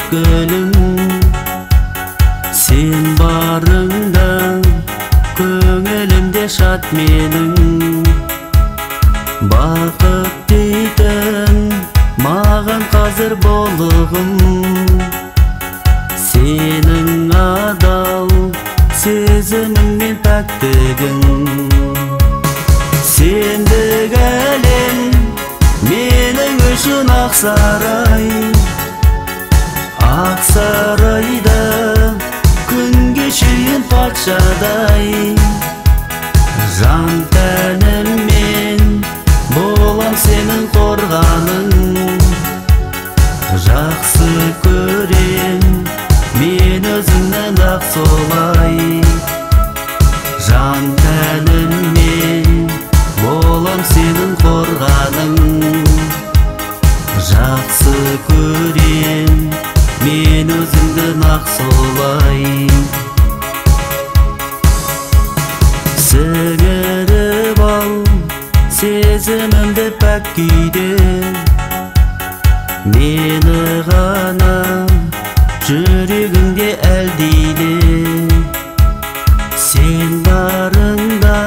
өткөнүң. Sen барыңда көңілімде шат менің. Бақыт дейтін маған қазір болығым. Сенің адал сезімің мен пәктігің. Сендік әлем менің үшін Ақсарай. Ақсарайда күн кешейін патшадай. Жан тәніммен болам сенің қорғаның. Жақсы көрем мен өзіңнен ақ солай. Жан тәніммен болам сенің қорғаның. Жақсы көрем мен өзіңнен ақ солай. Сіңіріп ал сезімімді пәк күйде. Мені ғана жүрегіңде әлдейде. Сен барыңда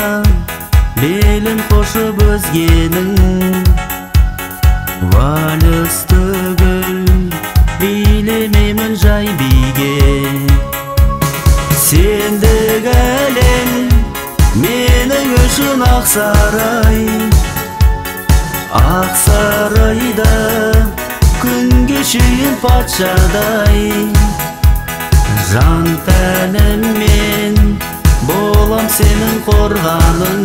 белін қошып өзгенің. Вальс түгіл билемеймін жай биге. Сендік әлем менің үшін Ақсарай. Ақсарайда күн кешейін патшадай. Жан тәніммен болам сенің қорғаның.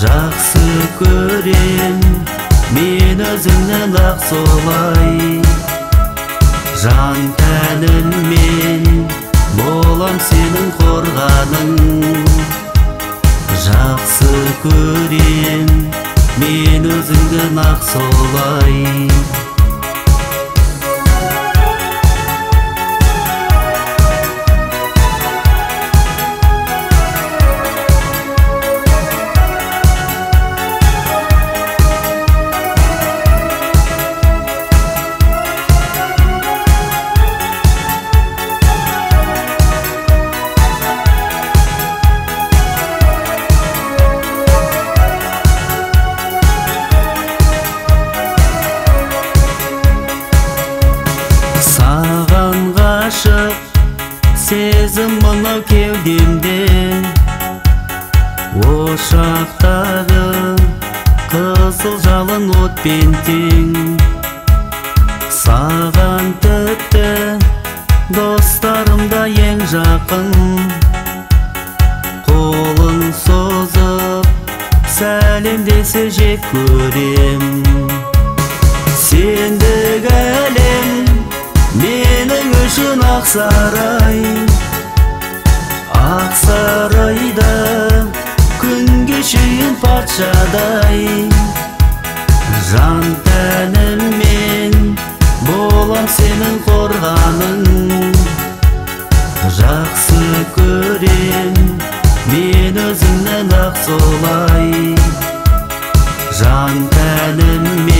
Жақсы көрем мен өзіңнен ақ солай. Жан тәніммен болам сенің қорғаның. Жақсы көрем мен өзіңнен ақ солай. Саған ғашық сезім мынау кеудемде. Ошақтағы қызыл жалын отпен тең. Саған тіпті достарым да ең жақын. Қолын созып сәлемдесе жек көрем. Сендік әлем менің үшін Ақсарай. Ақсарайда күн кешейін патшадай. Жан тәніммен болам сенің қорғаның. Жақсы көрем мен өзіңнен ақ солай. Жан тәніммен